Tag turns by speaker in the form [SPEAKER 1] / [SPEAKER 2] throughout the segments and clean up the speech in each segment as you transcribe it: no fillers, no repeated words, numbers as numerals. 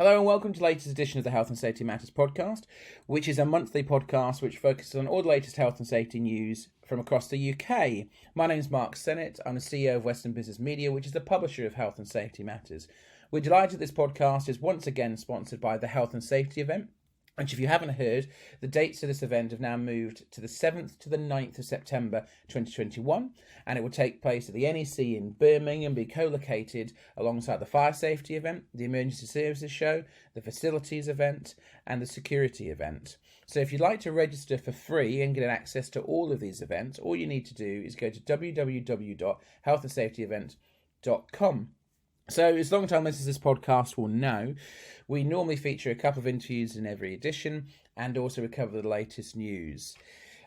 [SPEAKER 1] Hello and welcome to the latest edition of the Health and Safety Matters podcast, which is a monthly podcast which focuses on all the latest health and safety news from across the UK. My name is Mark Sennett. I'm the CEO of Western Business Media, which is the publisher of Health and Safety Matters. We're delighted this podcast is once again sponsored by the Health and Safety event, which, if you haven't heard, the dates of this event have now moved to the 7th to the 9th of September 2021, and it will take place at the NEC in Birmingham, be co-located alongside the Fire Safety event, the Emergency Services Show, the Facilities event, and the Security event. So if you'd like to register for free and get access to all of these events, all you need to do is go to www.healthandsafetyevent.com. So, as long-time listeners to this podcast will know, we normally feature a couple of interviews in every edition and also we cover the latest news.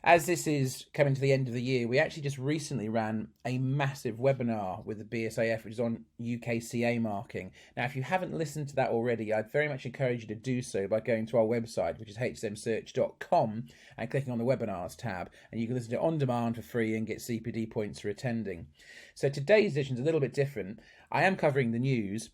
[SPEAKER 1] As this is coming to the end of the year, we actually just recently ran a massive webinar with the BSIF, which is on UKCA marking. Now, if you haven't listened to that already, I'd very much encourage you to do so by going to our website, which is hsmsearch.com, and clicking on the webinars tab. And you can listen to it on demand for free and get CPD points for attending. So today's edition is a little bit different. I am covering the news,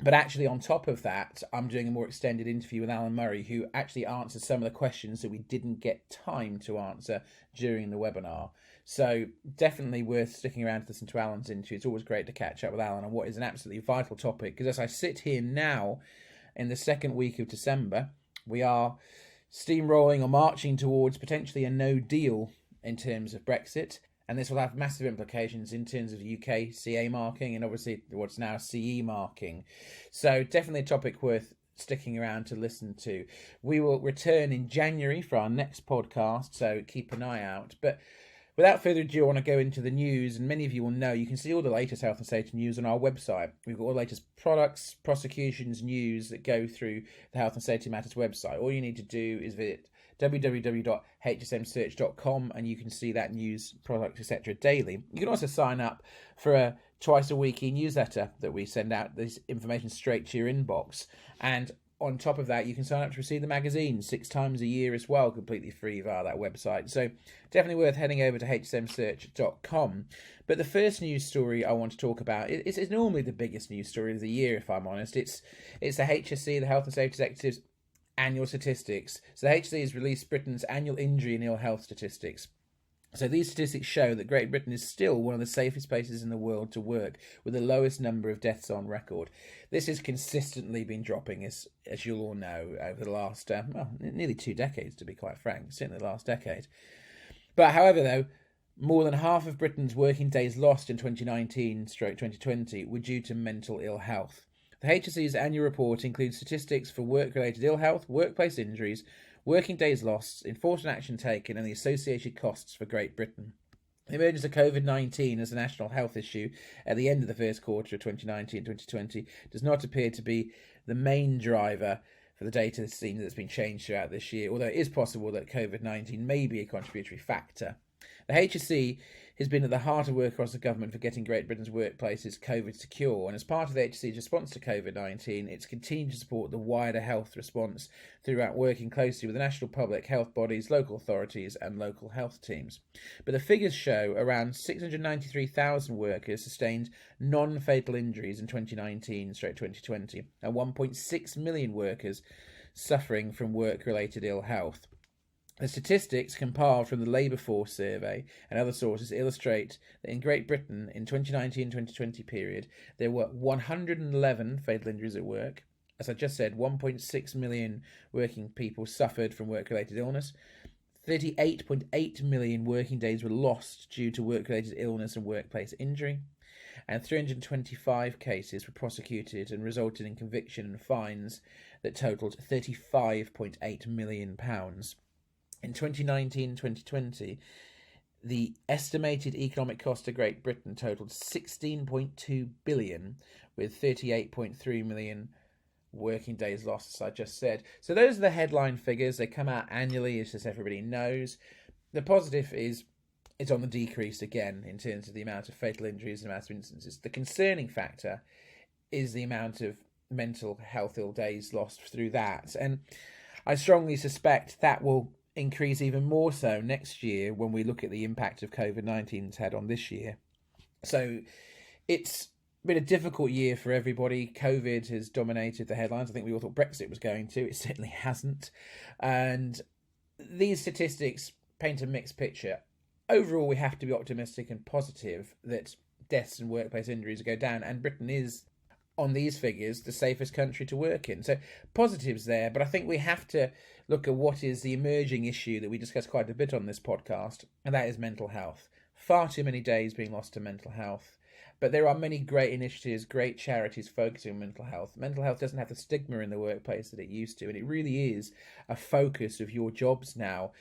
[SPEAKER 1] but actually on top of that, I'm doing a more extended interview with Alan Murray, who actually answers some of the questions that we didn't get time to answer during the webinar. So definitely worth sticking around to listen to Alan's interview. It's always great to catch up with Alan on what is an absolutely vital topic, because as I sit here now in the second week of December, we are steamrolling or marching towards potentially a no deal in terms of Brexit. And this will have massive implications in terms of UKCA marking and obviously what's now CE marking. So definitely a topic worth sticking around to listen to. We will return in January for our next podcast, so keep an eye out. But without further ado, I want to go into the news. And many of you will know you can see all the latest health and safety news on our website. We've got all the latest products, prosecutions, news that go through the Health and Safety Matters website. All you need to do is visit www.hsmsearch.com and you can see that news, products, etc. daily. You can also sign up for a twice a week e-newsletter that we send out this information straight to your inbox. And on top of that, you can sign up to receive the magazine 6 times a year as well, completely free via that website. So definitely worth heading over to hsmsearch.com. But the first news story I want to talk about is normally the biggest news story of the year, if I'm honest. It's the HSC, the Health and Safety Executives annual statistics. So the HSC has released Britain's annual injury and ill health statistics. So these statistics show that Great Britain is still one of the safest places in the world to work, with the lowest number of deaths on record. This has consistently been dropping, as you'll all know, over the last, nearly 2 decades, to be quite frank, certainly the last decade. But however, though, more than half of Britain's working days lost in 2019/2020 were due to mental ill health. The HSC's annual report includes statistics for work-related ill health, workplace injuries, working days lost, enforcement action taken, and the associated costs for Great Britain. The emergence of COVID-19 as a national health issue at the end of the first quarter of 2019-2020 does not appear to be the main driver for the data seen that's been changed throughout this year, although it is possible that COVID-19 may be a contributory factor. The HSC has been at the heart of work across the government for getting Great Britain's workplaces COVID secure, and as part of the HSC's response to COVID-19, it's continued to support the wider health response throughout working closely with the national public, health bodies, local authorities and local health teams. But the figures show around 693,000 workers sustained non-fatal injuries in 2019/2020, and 1.6 million workers suffering from work-related ill health. The statistics compiled from the Labour Force Survey and other sources illustrate that in Great Britain in 2019-2020 period, there were 111 fatal injuries at work. As I just said, 1.6 million working people suffered from work-related illness. 38.8 million working days were lost due to work-related illness and workplace injury. And 325 cases were prosecuted and resulted in conviction and fines that totalled £35.8 million. In 2019-2020, the estimated economic cost to Great Britain totalled £16.2 billion, with 38.3 million working days lost, as I just said. So those are the headline figures. They come out annually, as everybody knows. The positive is it's on the decrease again in terms of the amount of fatal injuries and the amount of instances. The concerning factor is the amount of mental health ill days lost through that. And I strongly suspect that will increase even more so next year when we look at the impact of COVID-19's had on this year. So it's been a difficult year for everybody. COVID has dominated the headlines. I think we all thought Brexit was going to. It certainly hasn't. And these statistics paint a mixed picture. Overall, we have to be optimistic and positive that deaths and workplace injuries go down, and Britain is, on these figures, the safest country to work in. So positives there, but I think we have to look at what is the emerging issue that we discussed quite a bit on this podcast, and that is mental health. Far too many days being lost to mental health. But there are many great initiatives, great charities focusing on mental health. Mental health doesn't have the stigma in the workplace that it used to, and it really is a focus of your jobs now.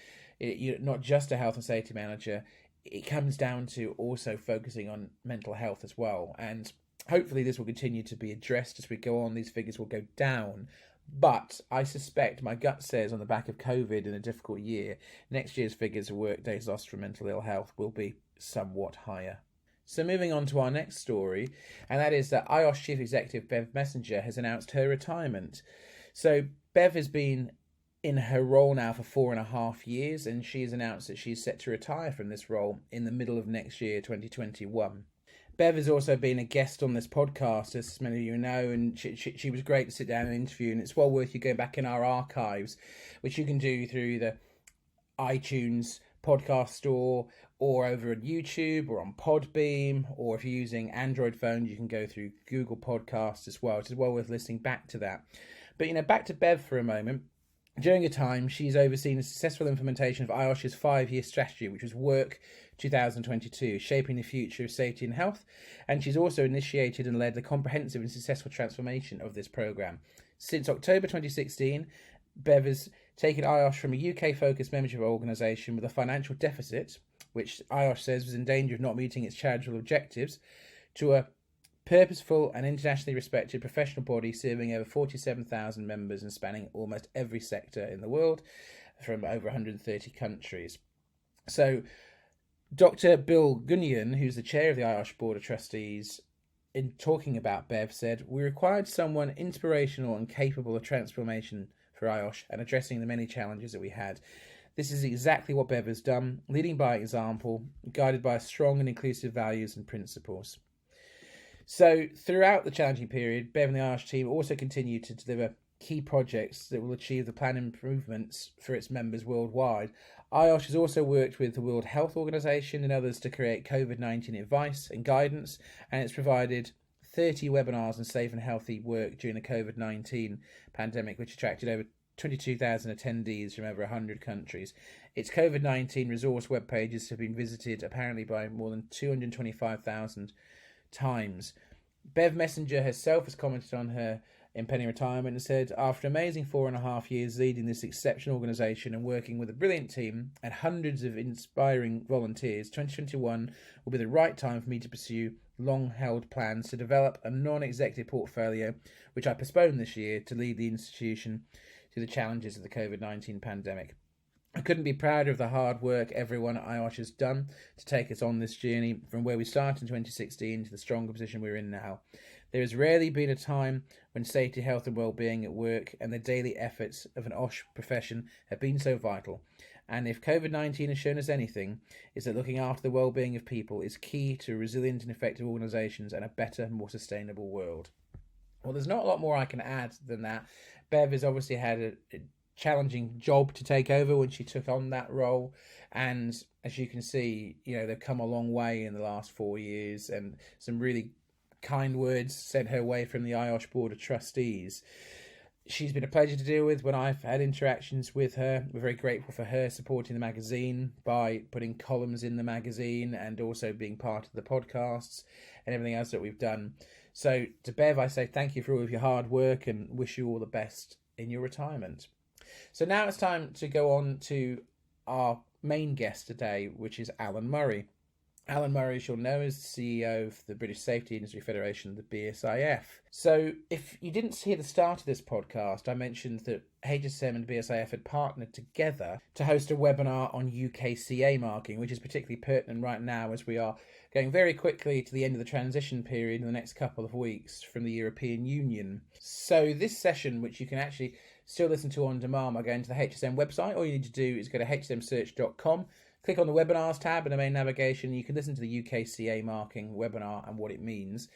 [SPEAKER 1] You're not just a health and safety manager. It comes down to also focusing on mental health as well. And hopefully this will continue to be addressed as we go on. These figures will go down. But I suspect, my gut says, on the back of COVID and a difficult year, next year's figures of work days lost from mental ill health will be somewhat higher. So moving on to our next story, and that is that IOSH Chief Executive Bev Messenger has announced her retirement. So Bev has been in her role now for 4.5 years, and she has announced that she's set to retire from this role in the middle of next year, 2021. Bev has also been a guest on this podcast, as many of you know, and she was great to sit down and interview, and it's well worth you going back in our archives, which you can do through the iTunes podcast store or over on YouTube or on Podbeam, or if you're using Android phones, you can go through Google Podcasts as well. It's well worth listening back to that. But, back to Bev for a moment. During her time, she's overseen the successful implementation of IOSH's 5-year strategy, which was Work 2022, Shaping the Future of Safety and Health, and she's also initiated and led the comprehensive and successful transformation of this programme. Since October 2016, Bev has taken IOSH from a UK-focused membership organisation with a financial deficit, which IOSH says was in danger of not meeting its charitable objectives, to a purposeful and internationally respected professional body serving over 47,000 members and spanning almost every sector in the world from over 130 countries. So Dr. Bill Gunyan, who's the chair of the IOSH Board of Trustees, in talking about Bev, said, "We required someone inspirational and capable of transformation for IOSH and addressing the many challenges that we had. This is exactly what Bev has done, leading by example, guided by strong and inclusive values and principles." So throughout the challenging period, Bev and the IOSH team also continue to deliver key projects that will achieve the planned improvements for its members worldwide. IOSH has also worked with the World Health Organization and others to create COVID-19 advice and guidance, and it's provided 30 webinars on safe and healthy work during the COVID-19 pandemic, which attracted over 22,000 attendees from over 100 countries. Its COVID-19 resource web pages have been visited apparently by more than 225,000 times. Bev Messenger herself has commented on her impending retirement and said, "After amazing 4.5 years leading this exceptional organisation and working with a brilliant team and hundreds of inspiring volunteers, 2021 will be the right time for me to pursue long-held plans to develop a non-executive portfolio, which I postponed this year to lead the institution through the challenges of the COVID-19 pandemic. I couldn't be prouder of the hard work everyone at IOSH has done to take us on this journey from where we started in 2016 to the stronger position we're in now. There has rarely been a time when safety, health and well-being at work and the daily efforts of an OSH profession have been so vital. And if COVID-19 has shown us anything, it's that looking after the well-being of people is key to resilient and effective organisations and a better, more sustainable world." Well, there's not a lot more I can add than that. Bev has obviously had a challenging job to take over when she took on that role, and as you can see, they've come a long way in the last 4 years, and some really kind words sent her way from the IOSH Board of Trustees. She's been a pleasure to deal with when I've had interactions with her. We're very grateful for her supporting the magazine by putting columns in the magazine and also being part of the podcasts and everything else that we've done. So to Bev, I say thank you for all of your hard work and wish you all the best in your retirement. So now it's time to go on to our main guest today, which is Alan Murray. Alan Murray, as you'll know, is the CEO of the British Safety Industry Federation, the BSIF. So if you didn't hear the start of this podcast, I mentioned that HSM and BSIF had partnered together to host a webinar on UKCA marking, which is particularly pertinent right now as we are going very quickly to the end of the transition period in the next couple of weeks from the European Union. So this session, which you can actually still listen to on demand by going to the HSM website, all you need to do is go to hsmsearch.com, click on the webinars tab in the main navigation. You can listen to the UKCA marking webinar and what it means.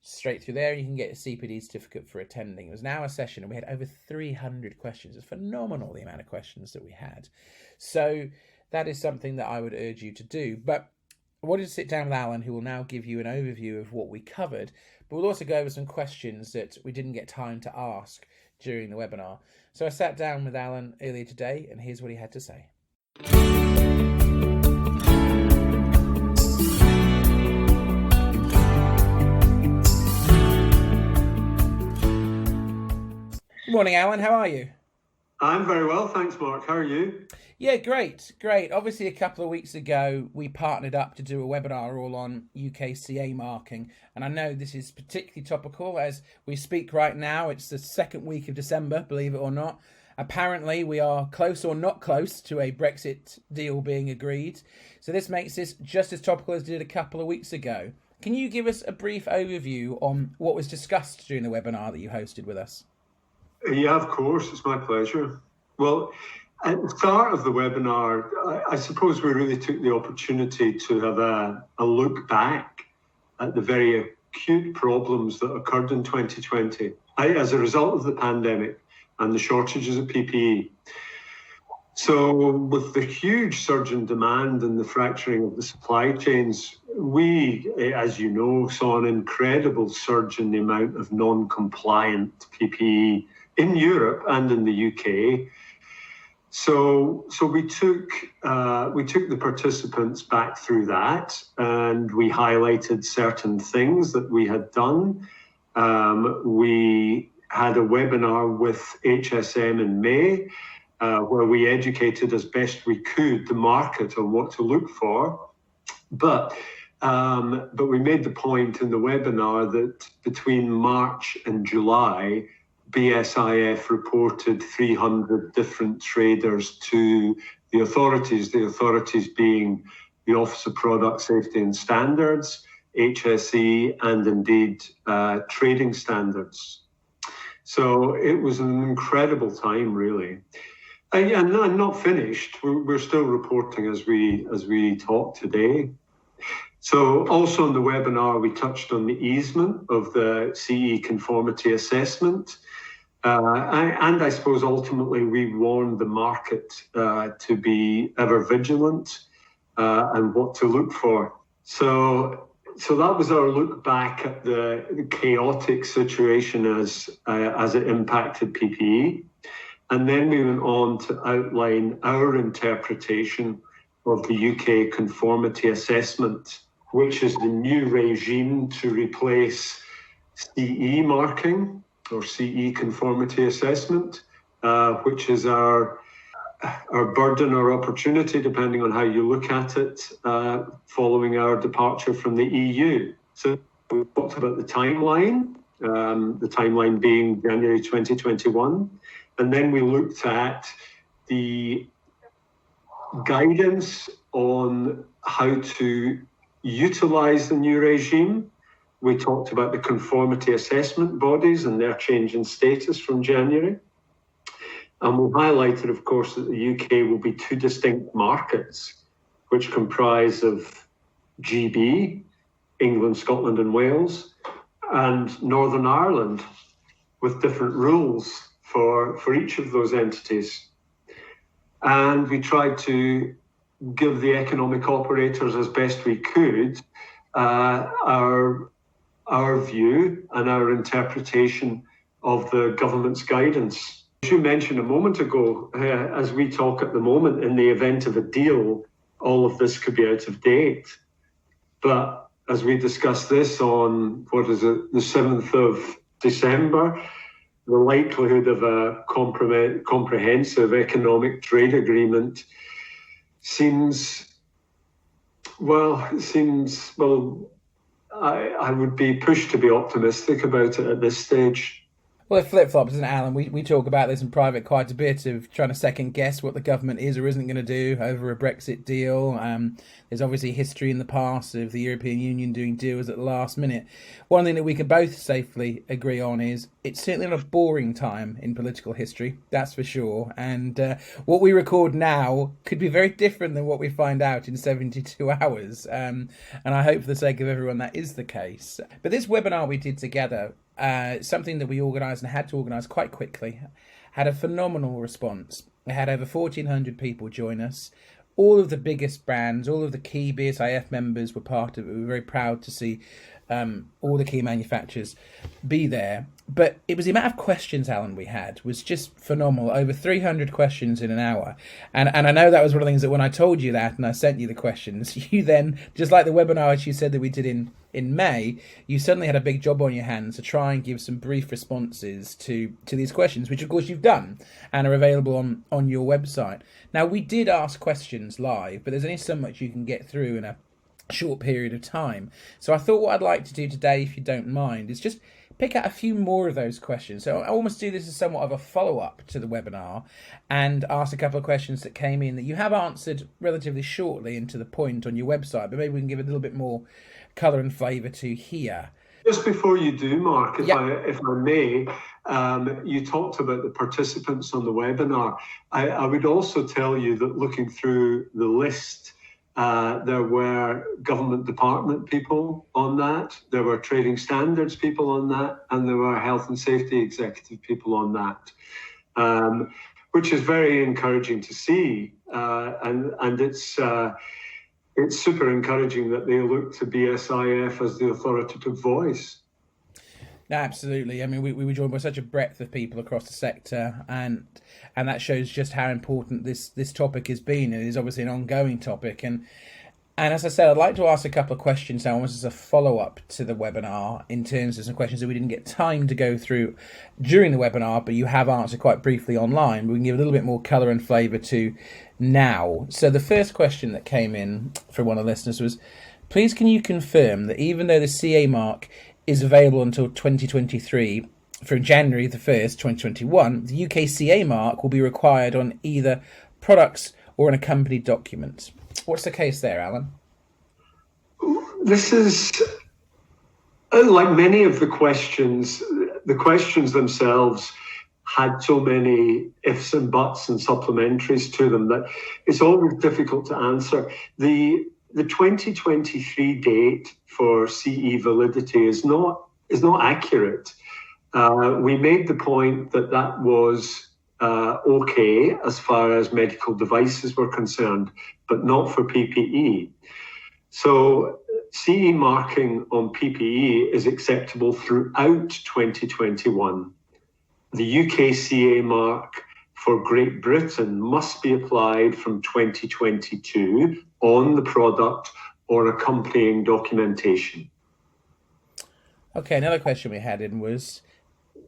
[SPEAKER 1] straight through there. You can get a CPD certificate for attending. It was an hour session and we had over 300 questions. It's phenomenal, the amount of questions that we had. So that is something that I would urge you to do. But I wanted to sit down with Alan, who will now give you an overview of what we covered, but we'll also go over some questions that we didn't get time to ask during the webinar. So I sat down with Alan earlier today, and here's what he had to say. Good morning, Alan. How are you?
[SPEAKER 2] I'm very well, thanks, Mark. How are you?
[SPEAKER 1] Yeah, great. Obviously, a couple of weeks ago, we partnered up to do a webinar all on UKCA marking. And I know this is particularly topical as we speak right now. It's the second week of December, believe it or not. Apparently, we are close or not close to a Brexit deal being agreed. So this makes this just as topical as it did a couple of weeks ago. Can you give us a brief overview on what was discussed during the webinar that you hosted with us?
[SPEAKER 2] Yeah, of course. It's my pleasure. Well, at the start of the webinar, I suppose we really took the opportunity to have a look back at the very acute problems that occurred in 2020 as a result of the pandemic and the shortages of PPE. So with the huge surge in demand and the fracturing of the supply chains, we, as you know, saw an incredible surge in the amount of non-compliant PPE in Europe and in the UK. So we took the participants back through that, and we highlighted certain things that we had done. We had a webinar with HSM in May, where we educated as best we could the market on what to look for. But we made the point in the webinar that between March and July, BSIF reported 300 different traders to the authorities being the Office of Product Safety and Standards, HSE, and indeed trading standards. So it was an incredible time, really. And not finished. We're still reporting as we talk today. So also in the webinar, we touched on the easement of the CE conformity assessment. And I suppose ultimately we warned the market to be ever vigilant and what to look for. So that was our look back at the chaotic situation as it impacted PPE. And then we went on to outline our interpretation of the UK conformity assessment, which is the new regime to replace CE marking or CE conformity assessment, which is our burden or opportunity, depending on how you look at it, following our departure from the EU. So we talked about the timeline being January 2021. And then we looked at the guidance on how to utilize the new regime. We talked about the conformity assessment bodies and their change in status from January. And we highlighted, of course, that the UK will be two distinct markets, which comprise of GB, England, Scotland and Wales, and Northern Ireland, with different rules for each of those entities. And we tried to give the economic operators as best we could our view and our interpretation of the government's guidance. As you mentioned a moment ago, as we talk at the moment, in the event of a deal, all of this could be out of date. But as we discuss this on, the 7th of December, the likelihood of a comprehensive economic trade agreement seems I would be pushed to be optimistic about it at this stage.
[SPEAKER 1] Well, it flip-flops, isn't it, Alan? We talk about this in private quite a bit, of trying to second-guess what the government is or isn't going to do over a Brexit deal. There's obviously history in the past of the European Union doing deals at the last minute. One thing that we can both safely agree on is it's certainly not a boring time in political history, that's for sure. And what we record now could be very different than what we find out in 72 hours. And I hope for the sake of everyone that is the case. But this webinar we did together, something that we organised and had to organise quite quickly, had a phenomenal response. We had over 1,400 people join us. All of the biggest brands, all of the key BSIF members were part of it. We were very proud to see all the key manufacturers be there. But it was the amount of questions, Alan, we had was just phenomenal. Over 300 questions in an hour. And I know that was one of the things that when I told you that and I sent you the questions, you then, just like the webinar which you said that we did in May, you suddenly had a big job on your hands to try and give some brief responses to these questions, which of course you've done and are available on your website. Now, we did ask questions live, but there's only so much you can get through in a short period of time. So I thought what I'd like to do today, if you don't mind, is just pick out a few more of those questions. So I almost do this as somewhat of a follow-up to the webinar and ask a couple of questions that came in that you have answered relatively shortly and to the point on your website, but maybe we can give a little bit more colour and flavour to here.
[SPEAKER 2] Just before you do, Mark, if I may, you talked about the participants on the webinar. I would also tell you that looking through the list, there were government department people on that, there were trading standards people on that, and there were health and safety executive people on that, which is very encouraging to see. And it's super encouraging that they look to BSIF as the authoritative voice.
[SPEAKER 1] No, absolutely. I mean, we were joined by such a breadth of people across the sector, and that shows just how important this topic has been. It is obviously an ongoing topic, and as I said, I'd like to ask a couple of questions now, almost as a follow-up to the webinar, in terms of some questions that we didn't get time to go through during the webinar, but you have answered quite briefly online. We can give a little bit more colour and flavour to now. So the first question that came in from one of the listeners was, please can you confirm that even though the CA mark is available until 2023, from January the 1st, 2021, the UKCA mark will be required on either products or an accompanied document. What's the case there, Alan?
[SPEAKER 2] This is, like many of the questions themselves had so many ifs and buts and supplementaries to them that it's always difficult to answer. The 2023 date for CE validity is not accurate. We made the point that was okay as far as medical devices were concerned, but not for PPE. So CE marking on PPE is acceptable throughout 2021. The UKCA mark for Great Britain must be applied from 2022 on the product or accompanying documentation.
[SPEAKER 1] Okay, another question we had in was,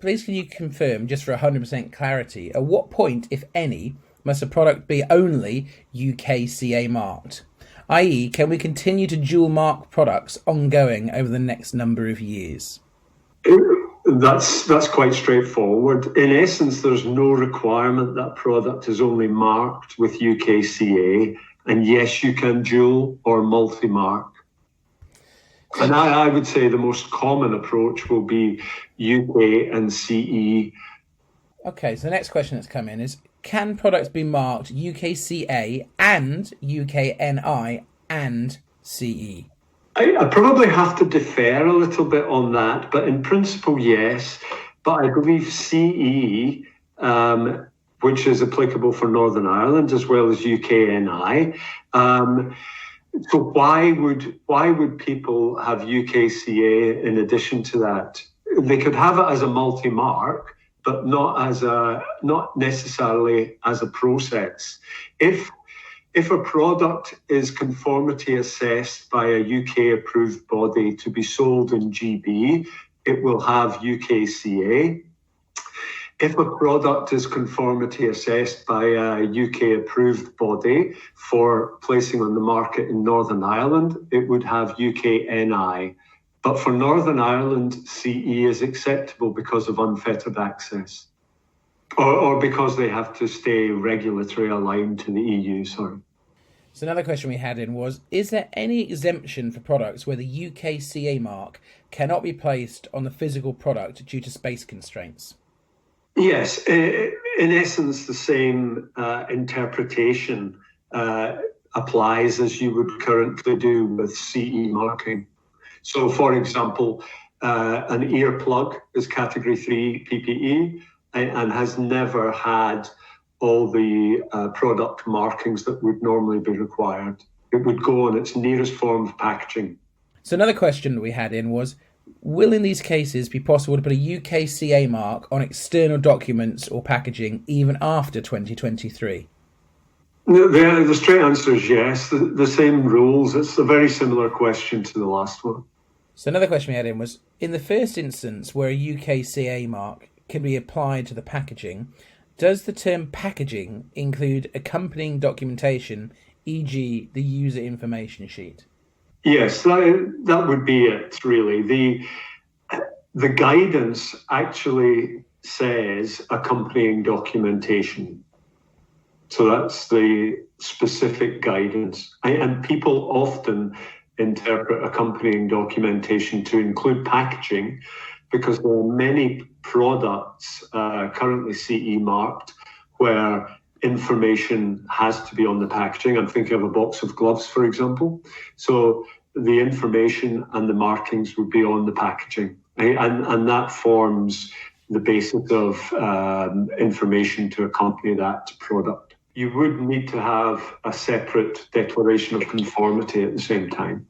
[SPEAKER 1] please can you confirm, just for 100% clarity, at what point, if any, must a product be only UKCA marked? i.e., can we continue to dual mark products ongoing over the next number of years?
[SPEAKER 2] That's quite straightforward. In essence, there's no requirement that product is only marked with UKCA, and yes, you can dual or multi-mark. And I would say the most common approach will be UK and CE.
[SPEAKER 1] Okay, so the next question that's come in is, can products be marked UKCA and UKNI and CE?
[SPEAKER 2] I probably have to defer a little bit on that, but in principle, yes. But I believe CE, which is applicable for Northern Ireland as well as UKNI. So why would people have UKCA in addition to that? They could have it as a multi-mark, but not necessarily as a process. If a product is conformity assessed by a UK approved body to be sold in GB, it will have UKCA. If a product is conformity assessed by a UK approved body for placing on the market in Northern Ireland, it would have UKNI. But for Northern Ireland, CE is acceptable because of unfettered access, or because they have to stay regulatory aligned to the EU, sorry.
[SPEAKER 1] So another question we had in was, is there any exemption for products where the UKCA mark cannot be placed on the physical product due to space constraints?
[SPEAKER 2] Yes, in essence, the same interpretation applies as you would currently do with CE marking. So, for example, an earplug is Category 3 PPE and has never had all the product markings that would normally be required. It would go on its nearest form of packaging.
[SPEAKER 1] So another question we had in was, will in these cases be possible to put a UKCA mark on external documents or packaging even after 2023?
[SPEAKER 2] The straight answer is yes. The same rules. It's a very similar question to the last one.
[SPEAKER 1] So another question we had in was, in the first instance where a UKCA mark can be applied to the packaging, does the term packaging include accompanying documentation, e.g. the user information sheet?
[SPEAKER 2] Yes, that would be it, really. The guidance actually says accompanying documentation. So that's the specific guidance. And people often interpret accompanying documentation to include packaging because there are many products currently CE marked where information has to be on the packaging. I'm thinking of a box of gloves, for example. So the information and the markings would be on the packaging. And that forms the basis of information to accompany that product. You would need to have a separate declaration of conformity at the same time.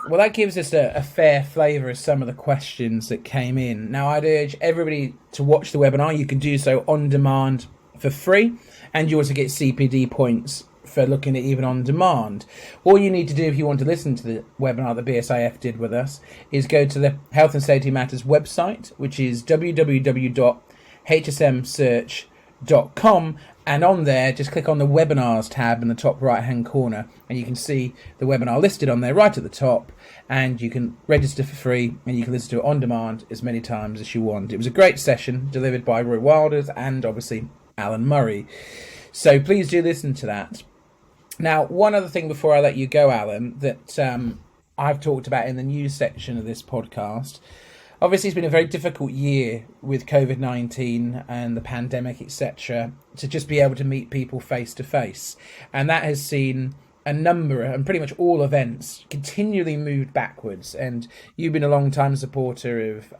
[SPEAKER 1] Well, that gives us a fair flavour of some of the questions that came in. Now, I'd urge everybody to watch the webinar. You can do so on demand for free, and you also get CPD points for looking at even on demand. All you need to do if you want to listen to the webinar that BSIF did with us is go to the Health and Safety Matters website, which is www.hsmsearch.com, and on there just click on the webinars tab in the top right hand corner and you can see the webinar listed on there right at the top, and you can register for free and you can listen to it on demand as many times as you want. It was a great session delivered by Roy Wilders and obviously Alan Murray, so please do listen to that. Now, one other thing before I let you go, Alan, that I've talked about in the news section of this podcast. Obviously, it's been a very difficult year with COVID-19 and the pandemic, etc., to just be able to meet people face to face. And that has seen a number, and pretty much all events, continually moved backwards. And you've been a long-time supporter of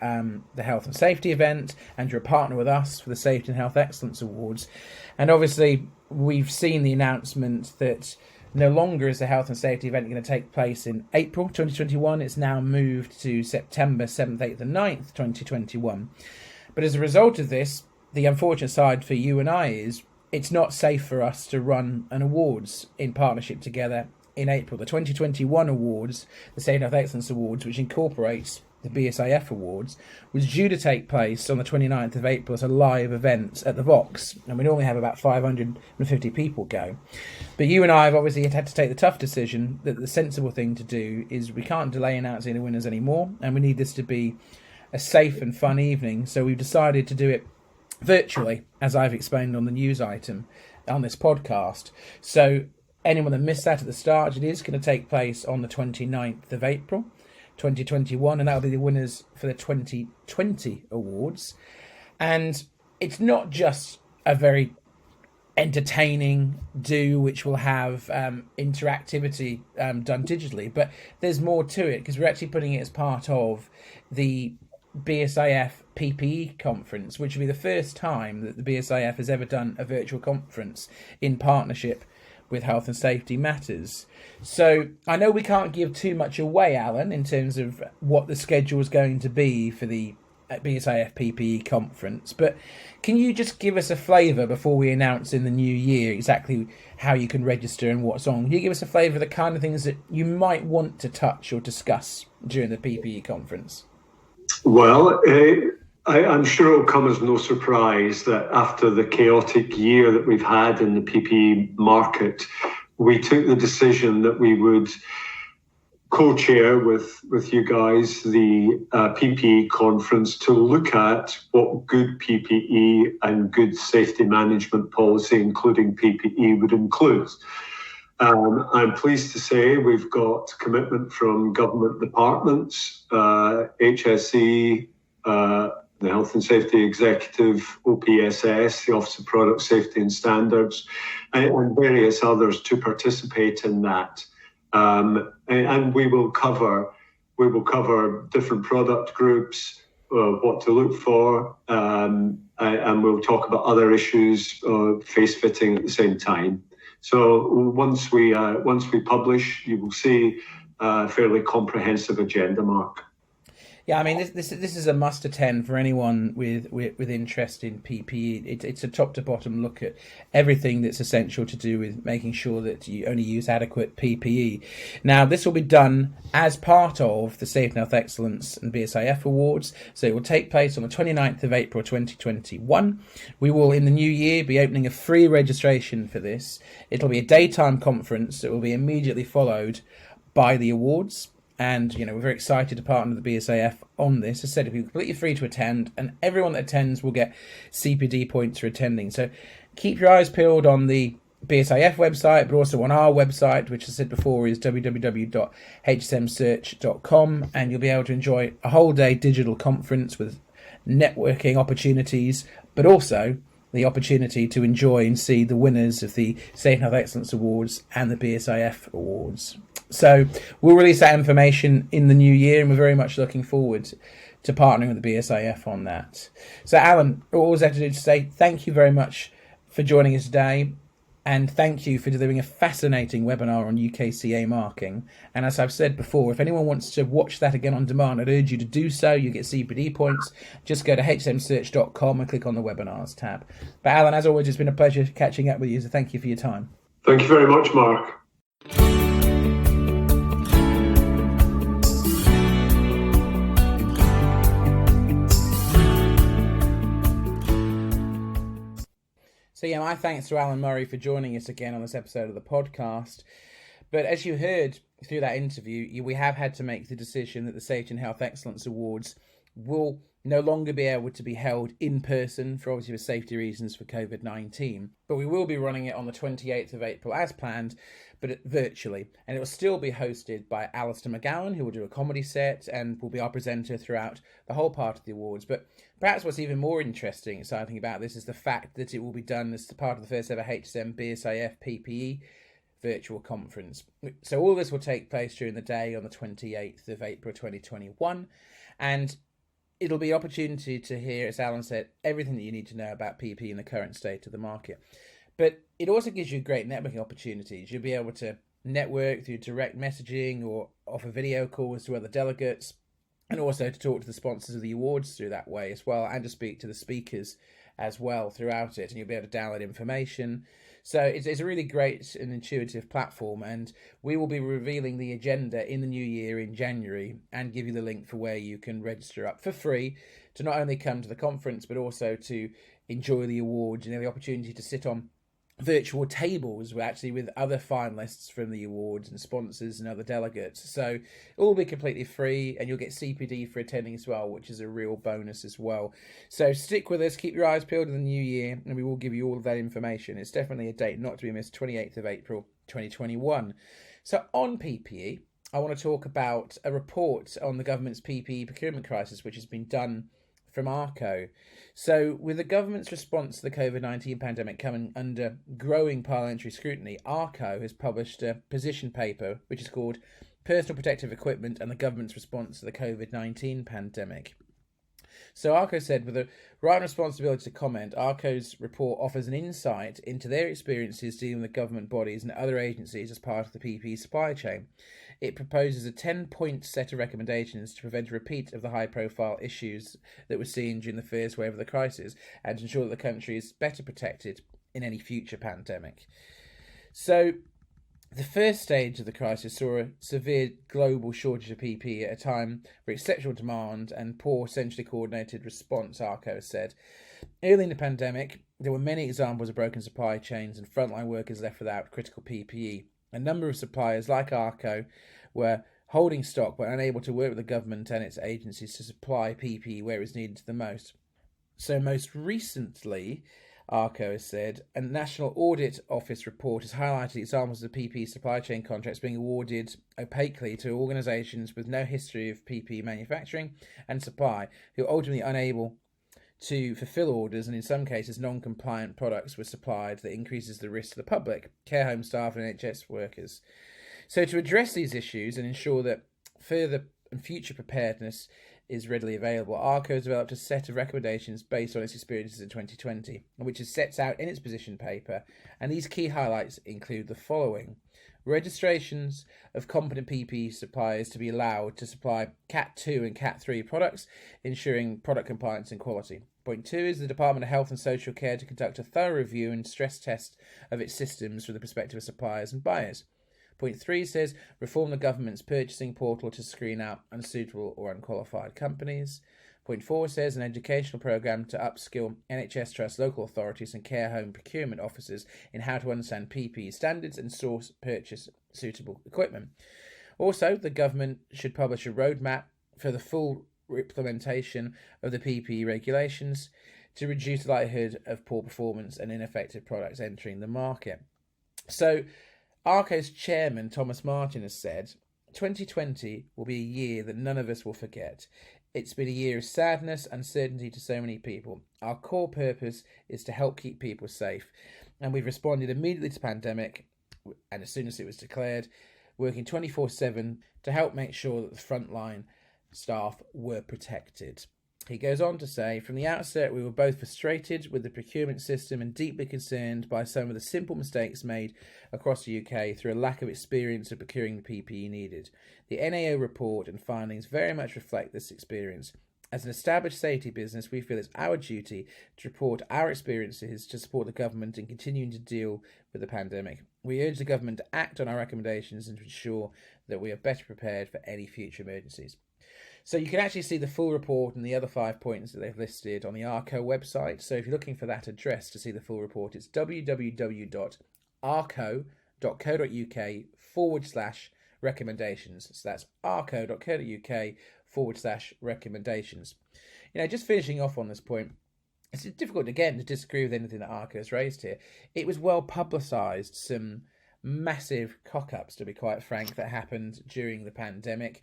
[SPEAKER 1] the Health and Safety event, and you're a partner with us for the Safety and Health Excellence Awards. And obviously, we've seen the announcement that no longer is the Health and Safety event going to take place in April 2021. It's now moved to September 7th, 8th and 9th, 2021. But as a result of this, the unfortunate side for you and I is it's not safe for us to run an awards in partnership together in April. The 2021 awards, the Safety and Health Excellence Awards, which incorporates the BSIF Awards, was due to take place on the 29th of April as a live event at the Vox, and we normally have about 550 people go. But you and I have obviously had to take the tough decision that the sensible thing to do is we can't delay announcing the winners anymore, and we need this to be a safe and fun evening, so we've decided to do it virtually, as I've explained on the news item on this podcast. So anyone that missed that at the start, it is going to take place on the 29th of April 2021, and that'll be the winners for the 2020 awards. And it's not just a very entertaining do which will have interactivity done digitally, but there's more to it because we're actually putting it as part of the BSIF PPE conference, which will be the first time that the BSIF has ever done a virtual conference in partnership with Health and Safety Matters. So I know we can't give too much away, Alan, in terms of what the schedule is going to be for the BSIF PPE conference, but can you just give us a flavour before we announce in the new year exactly how you can register and what's on? Can you give us a flavour of the kind of things that you might want to touch or discuss during the PPE conference?
[SPEAKER 2] Well, I'm sure it'll come as no surprise that after the chaotic year that we've had in the PPE market, we took the decision that we would co-chair with you guys the PPE conference to look at what good PPE and good safety management policy, including PPE, would include. I'm pleased to say we've got commitment from government departments, HSE, the Health and Safety Executive, OPSS, the Office of Product Safety and Standards, and various others to participate in that. And we will cover different product groups, what to look for, and we'll talk about other issues, face fitting at the same time. So once we publish, you will see a fairly comprehensive agenda, Mark.
[SPEAKER 1] Yeah, I mean, this is a must attend for anyone with interest in PPE. It's a top to bottom look at everything that's essential to do with making sure that you only use adequate PPE. Now, this will be done as part of the Safe and Health Excellence and BSIF Awards. So it will take place on the 29th of April 2021. We will, in the new year, be opening a free registration for this. It'll be a daytime conference that will be immediately followed by the awards. And, we're very excited to partner with the BSIF on this. As I said, it'll be completely free to attend, and everyone that attends will get CPD points for attending. So keep your eyes peeled on the BSIF website, but also on our website, which, as I said before, is www.hsmsearch.com, and you'll be able to enjoy a whole day digital conference with networking opportunities, but also the opportunity to enjoy and see the winners of the Safe and Health Excellence Awards and the BSIF Awards. So we'll release that information in the new year, and we're very much looking forward to partnering with the BSIF on that. So, Alan, all I have to do is say thank you very much for joining us today, and thank you for delivering a fascinating webinar on UKCA marking. And as I've said before, if anyone wants to watch that again on demand, I'd urge you to do so. You get CPD points. Just go to hsmsearch.com and click on the webinars tab. But Alan, as always, it's been a pleasure catching up with you, so thank you for your time.
[SPEAKER 2] Thank you very much, Mark.
[SPEAKER 1] So yeah, my thanks to Alan Murray for joining us again on this episode of the podcast. But as you heard through that interview, we have had to make the decision that the Safety and Health Excellence Awards will no longer be able to be held in person for obviously safety reasons for COVID-19. But we will be running it on the 28th of April as planned, but virtually. And it will still be hosted by Alistair McGowan, who will do a comedy set and will be our presenter throughout the whole part of the awards. But perhaps what's even more interesting, exciting about this is the fact that it will be done as part of the first ever HSM BSIF PPE virtual conference. So all this will take place during the day on the 28th of April 2021. And it'll be an opportunity to hear, as Alan said, everything that you need to know about PPE in the current state of the market. But it also gives you great networking opportunities. You'll be able to network through direct messaging or offer video calls to other delegates, and also to talk to the sponsors of the awards through that way as well, and to speak to the speakers as well throughout it. And you'll be able to download information. So it's a really great and intuitive platform, and we will be revealing the agenda in the new year in January and give you the link for where you can register up for free to not only come to the conference but also to enjoy the awards and the opportunity to sit on virtual tables with other finalists from the awards and sponsors and other delegates. So it will be completely free, and you'll get CPD for attending as well, which is a real bonus as well. So stick with us, keep your eyes peeled in the new year, and we will give you all of that information. It's definitely a date not to be missed, 28th of April 2021. So on PPE, I want to talk about a report on the government's PPE procurement crisis, which has been done from Arco. So with the government's response to the COVID-19 pandemic coming under growing parliamentary scrutiny, Arco has published a position paper which is called Personal Protective Equipment and the Government's Response to the COVID-19 Pandemic. So Arco said, with a right responsibility to comment, Arco's report offers an insight into their experiences dealing with government bodies and other agencies as part of the PPE supply chain. It proposes a 10-point set of recommendations to prevent a repeat of the high-profile issues that were seen during the first wave of the crisis, and to ensure that the country is better protected in any future pandemic. So the first stage of the crisis saw a severe global shortage of PPE at a time for exceptional demand and poor, centrally coordinated response, Arco said. Early in the pandemic, there were many examples of broken supply chains and frontline workers left without critical PPE. A number of suppliers, like Arco, were holding stock but unable to work with the government and its agencies to supply PPE where it's needed the most. So most recently, Arco has said, a National Audit Office report has highlighted examples of PPE supply chain contracts being awarded opaquely to organisations with no history of PPE manufacturing and supply, who are ultimately unable to fulfil orders, and in some cases non-compliant products were supplied that increases the risk to the public, care home staff and NHS workers. So to address these issues and ensure that further and future preparedness is readily available, Arco has developed a set of recommendations based on its experiences in 2020, which it sets out in its position paper, and these key highlights include the following. Registrations of competent PPE suppliers to be allowed to supply Cat 2 and Cat 3 products, ensuring product compliance and quality. Point 2 is the Department of Health and Social Care to conduct a thorough review and stress test of its systems from the perspective of suppliers and buyers. Point 3 says reform the government's purchasing portal to screen out unsuitable or unqualified companies. Point 4 says an educational programme to upskill NHS Trust local authorities and care home procurement officers in how to understand PPE standards and purchase suitable equipment. Also, the government should publish a roadmap for the full implementation of the PPE regulations to reduce the likelihood of poor performance and ineffective products entering the market. So, Arco's chairman, Thomas Martin, has said, 2020 will be a year that none of us will forget. It's been a year of sadness, uncertainty to so many people. Our core purpose is to help keep people safe, and we've responded immediately to the pandemic, and as soon as it was declared, working 24/7 to help make sure that the frontline staff were protected. He goes on to say, from the outset, we were both frustrated with the procurement system and deeply concerned by some of the simple mistakes made across the UK through a lack of experience of procuring the PPE needed. The NAO report and findings very much reflect this experience. As an established safety business, we feel it's our duty to report our experiences to support the government in continuing to deal with the pandemic. We urge the government to act on our recommendations and to ensure that we are better prepared for any future emergencies. So you can actually see the full report and the other 5 points that they've listed on the Arco website. So if you're looking for that address to see the full report, it's www.arco.co.uk/recommendations. So that's arco.co.uk/recommendations. Just finishing off on this point, it's difficult, again, to disagree with anything that Arco has raised here. It was well publicised, some massive cock-ups, to be quite frank, that happened during the pandemic.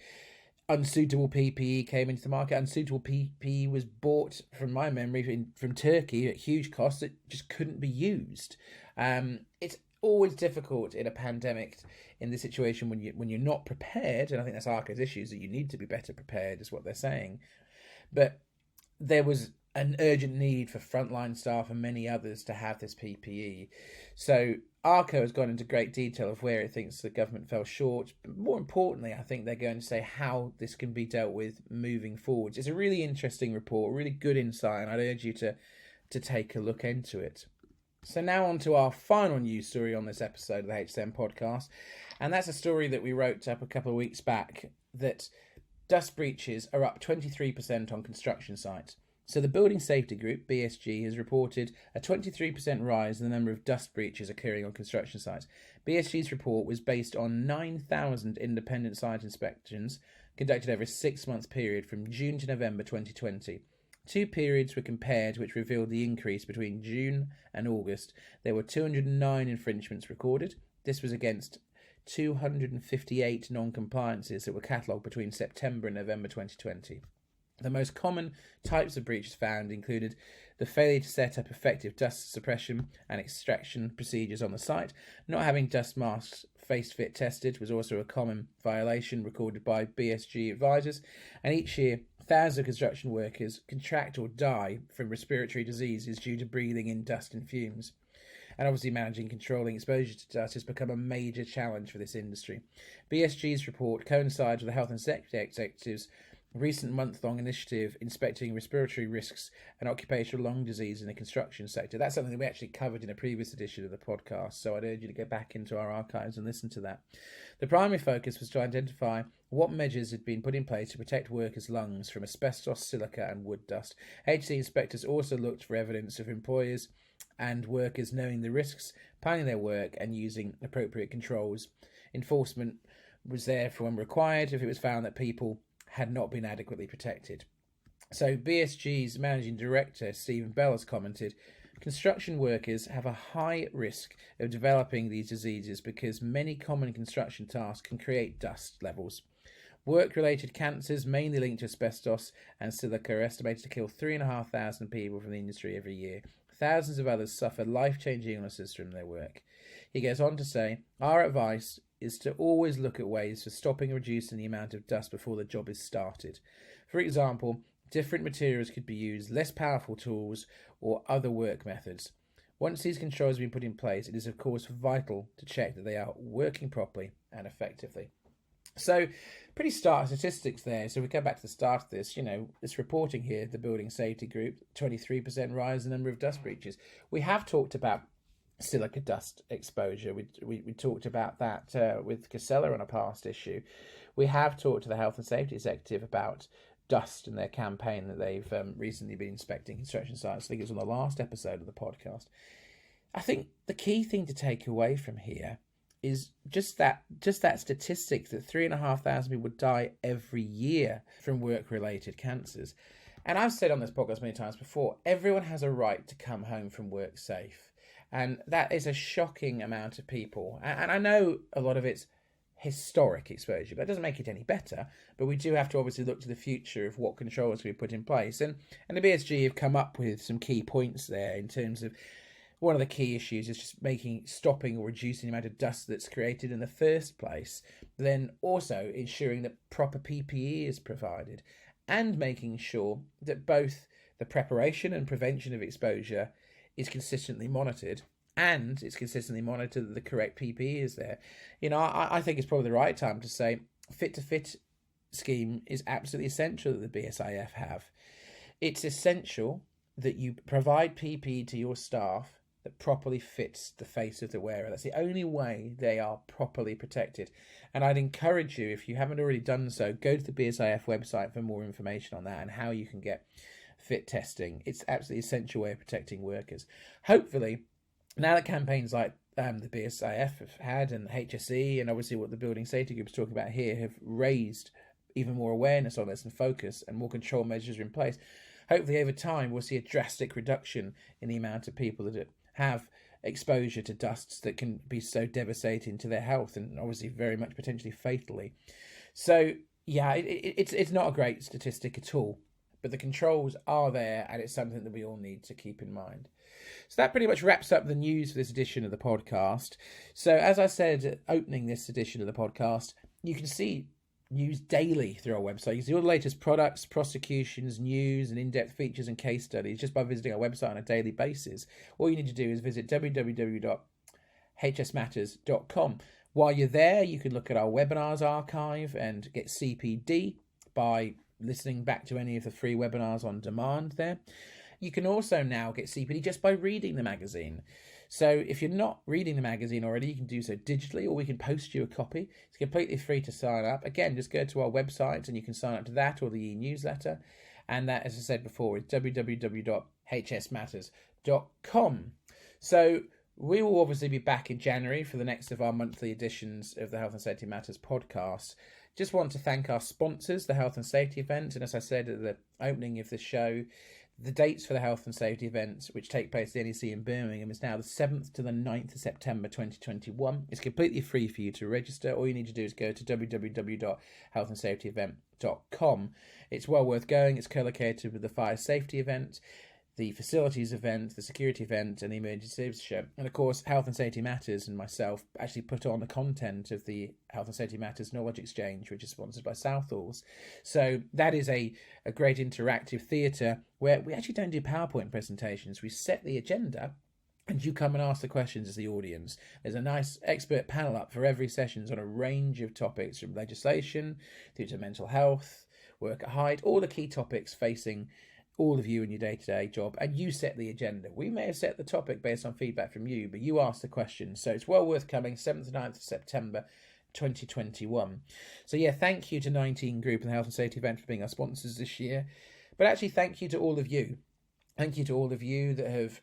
[SPEAKER 1] Unsuitable PPE came into the market. Unsuitable PPE was bought, from my memory, from Turkey at huge cost that just couldn't be used. It's always difficult in a pandemic, in this situation, when you're not prepared, and I think that's Arco's issues, that you need to be better prepared, is what they're saying. But there was an urgent need for frontline staff and many others to have this PPE. So Arco has gone into great detail of where it thinks the government fell short. But more importantly, I think they're going to say how this can be dealt with moving forwards. It's a really interesting report, really good insight, and I'd urge you to take a look into it. So now on to our final news story on this episode of the HSM Podcast, and that's a story that we wrote up a couple of weeks back, that dust breaches are up 23% on construction sites. So the Building Safety Group, BSG, has reported a 23% rise in the number of dust breaches occurring on construction sites. BSG's report was based on 9,000 independent site inspections conducted over a 6-month period from June to November 2020. 2 periods were compared, which revealed the increase between June and August. There were 209 infringements recorded. This was against 258 non-compliances that were catalogued between September and November 2020. The most common types of breaches found included the failure to set up effective dust suppression and extraction procedures on the site. Not having dust masks face-fit tested was also a common violation recorded by BSG advisors. And each year, thousands of construction workers contract or die from respiratory diseases due to breathing in dust and fumes. And obviously managing and controlling exposure to dust has become a major challenge for this industry. BSG's report coincides with the Health and Safety Executive's recent month-long initiative inspecting respiratory risks and occupational lung disease in the construction sector. That's something that we actually covered in a previous edition of the podcast, so I'd urge you to go back into our archives and listen to that. The primary focus was to identify what measures had been put in place to protect workers' lungs from asbestos, silica and wood dust. HC inspectors also looked for evidence of employers and workers knowing the risks, planning their work and using appropriate controls. Enforcement was there for when required if it was found that people had not been adequately protected. So BSG's Managing Director, Stephen Bell, has commented, construction workers have a high risk of developing these diseases because many common construction tasks can create dust levels. Work-related cancers, mainly linked to asbestos and silica, are estimated to kill 3,500 people from the industry every year. Thousands of others suffer life-changing illnesses from their work. He goes on to say, our advice is to always look at ways for stopping and reducing the amount of dust before the job is started. For example, different materials could be used, less powerful tools, or other work methods. Once these controls have been put in place, it is of course vital to check that they are working properly and effectively. So, pretty stark statistics there. So we go back to the start of this, this reporting here, the Building Safety Group, 23% rise in the number of dust breaches. We have talked about silica dust exposure. We talked about that with Casella on a past issue. We have talked to the Health and Safety Executive about dust and their campaign that they've recently been inspecting construction sites. I think it was on the last episode of the podcast. I think the key thing to take away from here is just that statistic that 3,500 people die every year from work-related cancers. And I've said on this podcast many times before, everyone has a right to come home from work safe. And that is a shocking amount of people. And I know a lot of it's historic exposure, but that doesn't make it any better. But we do have to obviously look to the future of what controls we put in place. And the BSG have come up with some key points there in terms of one of the key issues is just stopping or reducing the amount of dust that's created in the first place, then also ensuring that proper PPE is provided and making sure that both the preparation and prevention of exposure is consistently monitored and it's consistently monitored that the correct PPE is there. I think it's probably the right time to say Fit to Fit scheme is absolutely essential that the BSIF have. It's essential that you provide PPE to your staff that properly fits the face of the wearer. That's the only way they are properly protected. And I'd encourage you, if you haven't already done so, go to the BSIF website for more information on that and how you can get fit testing. It's absolutely essential way of protecting workers. Hopefully, now that campaigns like the BSIF have had and HSE and obviously what the Building Safety Group is talking about here have raised even more awareness on this and focus and more control measures are in place. Hopefully over time we'll see a drastic reduction in the amount of people that have exposure to dusts that can be so devastating to their health and obviously very much potentially fatally. So yeah, it's not a great statistic at all, but the controls are there and it's something that we all need to keep in mind. So that pretty much wraps up the news for this edition of the podcast. So as I said, opening this edition of the podcast, you can see news daily through our website. You can see all the latest products, prosecutions, news, and in-depth features and case studies just by visiting our website on a daily basis. All you need to do is visit www.hsmatters.com. While you're there, you can look at our webinars archive and get CPD by listening back to any of the free webinars on demand there. You can also now get CPD just by reading the magazine. So if you're not reading the magazine already, you can do so digitally or we can post you a copy. It's completely free to sign up. Again, just go to our website and you can sign up to that or the e-newsletter. And that, as I said before, is www.hsmatters.com. So we will obviously be back in January for the next of our monthly editions of the Health and Safety Matters podcast. Just want to thank our sponsors, the Health and Safety event. And as I said at the opening of the show, the dates for the Health and Safety events, which take place at the NEC in Birmingham, is now the 7th to the 9th of September 2021. It's completely free for you to register. All you need to do is go to www.healthandsafetyevent.com. It's well worth going. It's co-located with the Fire Safety event, the Facilities event, the Security event, and the Emergency Services show. And of course, Health and Safety Matters and myself actually put on the content of the Health and Safety Matters Knowledge Exchange, which is sponsored by Southall's. So that is a great interactive theatre where we actually don't do PowerPoint presentations. We set the agenda and you come and ask the questions as the audience. There's a nice expert panel up for every session on a range of topics from legislation through to mental health, work at height, all the key topics facing all of you in your day-to-day job, and you set the agenda. We may have set the topic based on feedback from you, but you ask the questions. So it's well worth coming, 7th to 9th of September 2021. So yeah, thank you to 19 Group and the Health and Safety event for being our sponsors this year. But actually, thank you to all of you. Thank you to all of you that have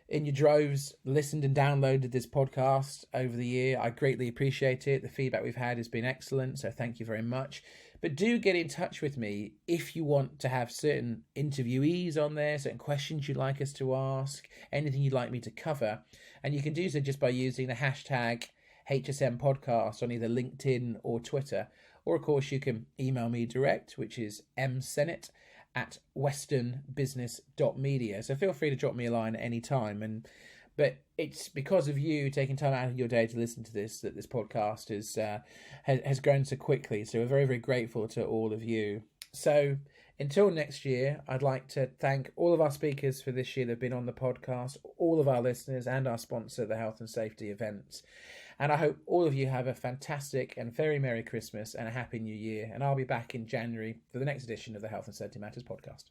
[SPEAKER 1] in your droves listened and downloaded this podcast over the year. I greatly appreciate it. The feedback we've had has been excellent, so thank you very much. But do get in touch with me if you want to have certain interviewees on there, certain questions you'd like us to ask, anything you'd like me to cover. And you can do so just by using the hashtag HSM Podcast on either LinkedIn or Twitter. Or, of course, you can email me direct, which is msennett@westernbusiness.media. So feel free to drop me a line at any time. But it's because of you taking time out of your day to listen to this that this podcast has grown so quickly. So we're very, very grateful to all of you. So until next year, I'd like to thank all of our speakers for this year that have been on the podcast, all of our listeners and our sponsor, the Health and Safety Events. And I hope all of you have a fantastic and very Merry Christmas and a Happy New Year. And I'll be back in January for the next edition of the Health and Safety Matters podcast.